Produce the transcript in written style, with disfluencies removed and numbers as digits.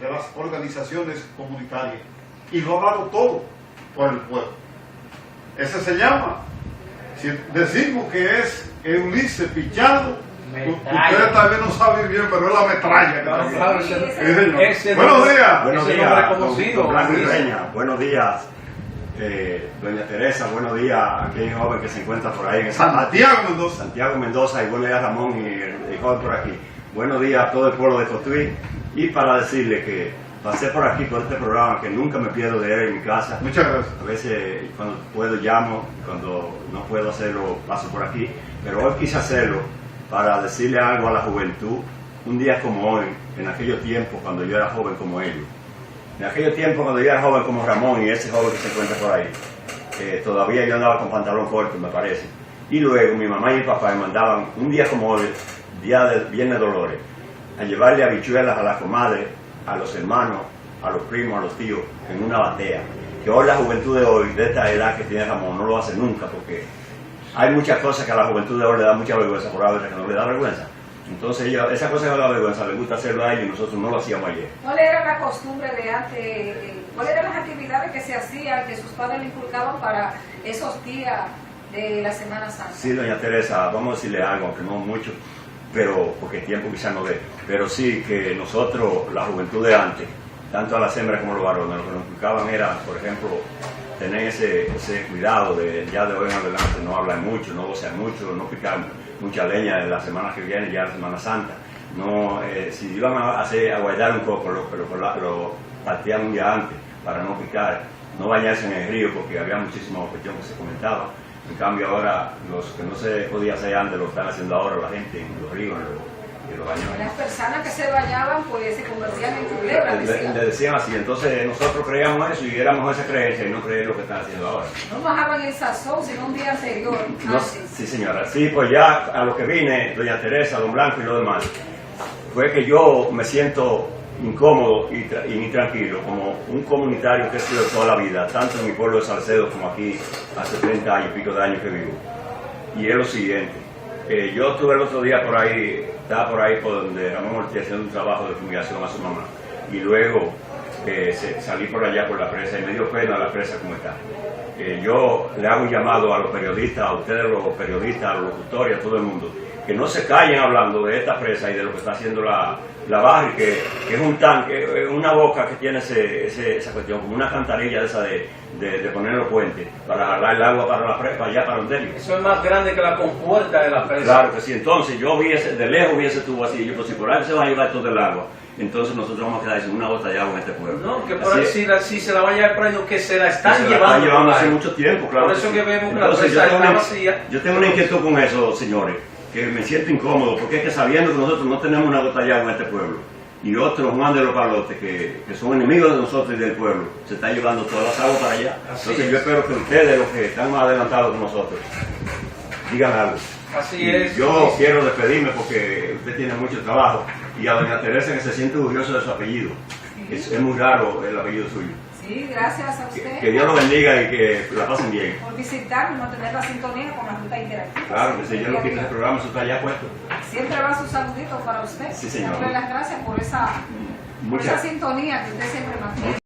de las organizaciones comunitarias. Y lo ha dado todo por el pueblo. Ese se llama, si decimos que es Ulises Pichado, ustedes tal vez no saben bien, pero es la metralla. Buenos días. Buenos días, don Blanco y Reña. Buenos días, doña Teresa. Buenos días a aquel joven que se encuentra por ahí en Santiago Mendoza. Y buenos días Ramón y el joven por aquí. Buenos días a todo el pueblo de Cotuí. Y para decirle que pasé por aquí por este programa que nunca me pierdo de él en mi casa. Muchas gracias. A veces cuando puedo llamo, cuando no puedo hacerlo paso por aquí. Pero hoy quise hacerlo para decirle algo a la juventud, un día como hoy, en aquellos tiempos cuando yo era joven como ellos. En aquellos tiempos cuando yo era joven como Ramón y ese joven que se encuentra por ahí, todavía yo andaba con pantalón corto, me parece. Y luego mi mamá y mi papá me mandaban, un día como hoy, día de Viernes de Dolores, a llevarle habichuelas a la comadre, a los hermanos, a los primos, a los tíos, en una batea. Que hoy la juventud de hoy, de esta edad que tiene Ramón, no lo hace nunca, porque hay muchas cosas que a la juventud de hoy le da mucha vergüenza, por haber que no le da vergüenza. Entonces esa cosa que le da vergüenza, le gusta hacerlo a ellos y nosotros no lo hacíamos ayer. ¿Cuál era la costumbre de antes? ¿Cuáles eran las actividades que se hacían, que sus padres le inculcaban para esos días de la Semana Santa? Sí, doña Teresa, vamos a decirle algo, aunque no mucho, pero porque el tiempo quizás no dé. Pero sí que nosotros, la juventud de antes, tanto a las hembras como a los varones, lo que nos inculcaban era, por ejemplo, tener ese cuidado de ya de hoy en adelante, no hablar mucho, no vocear mucho, no picar mucha leña en la semana que viene, ya la Semana Santa. No, si iban a guardar un coco, lo partían un día antes para no picar, no bañarse en el río porque había muchísima cuestión que se comentaba. En cambio ahora, los que no se podía hacer antes lo están haciendo ahora la gente en los ríos, en los baños. Las personas que se bañaban pues se convertían en culebras. Le decían así, entonces nosotros creíamos eso y éramos esa creencia y no creer lo que están haciendo ahora. No bajaban el sazón, sino un día anterior. No, sí señora, sí, pues ya a lo que vine, doña Teresa, don Blanco y lo demás, fue que yo me siento incómodo y intranquilo como un comunitario que he sido toda la vida, tanto en mi pueblo de Salcedo como aquí hace 30 años y pico de años que vivo. Y es lo siguiente, yo estuve el otro día por ahí, estaba por ahí por donde Ramón Ortiz haciendo un trabajo de fumigación a su mamá y luego salí por allá por la presa y me dio pena la presa como está. Yo le hago un llamado a los periodistas, a ustedes los periodistas, a los locutores, a todo el mundo, que no se callen hablando de esta presa y de lo que está haciendo la Barri, que es un tanque, una boca que tiene esa cuestión, como una cantarilla de esa de poner los puentes para jalar el agua para la presa, allá para donde. Eso es más grande que la compuerta de la presa. Claro que sí, entonces yo vi de lejos vi ese tubo así, yo pues si por ahí se va a llevar todo el agua, entonces nosotros vamos a quedar sin una gota de agua en este pueblo. No, que por ahí si se la va a llevar por ahí, no, que se la están llevando. Están llevando hace mucho tiempo, claro. Por eso que vemos que la entonces, presa está vacía. Yo tengo una inquietud con eso, señores, que me siento incómodo, porque es que sabiendo que nosotros no tenemos una gota de agua en este pueblo, y otros Juan de los Palotes, que son enemigos de nosotros y del pueblo, se están llevando todas las aguas para allá. Entonces yo espero que ustedes, los que están más adelantados que nosotros, digan algo. Así es. Yo quiero despedirme porque usted tiene mucho trabajo, y a doña Teresa que se siente orgulloso de su apellido. Es muy raro el apellido suyo. Sí, gracias a usted. Que Dios lo bendiga y que la pasen bien. Por visitarnos, mantener la sintonía con la Ruta Interactiva. Claro que si yo no quito el programa, eso está ya puesto. Siempre va su saludito para usted. Sí, señor. Siempre las gracias por esa sintonía que usted siempre mantiene.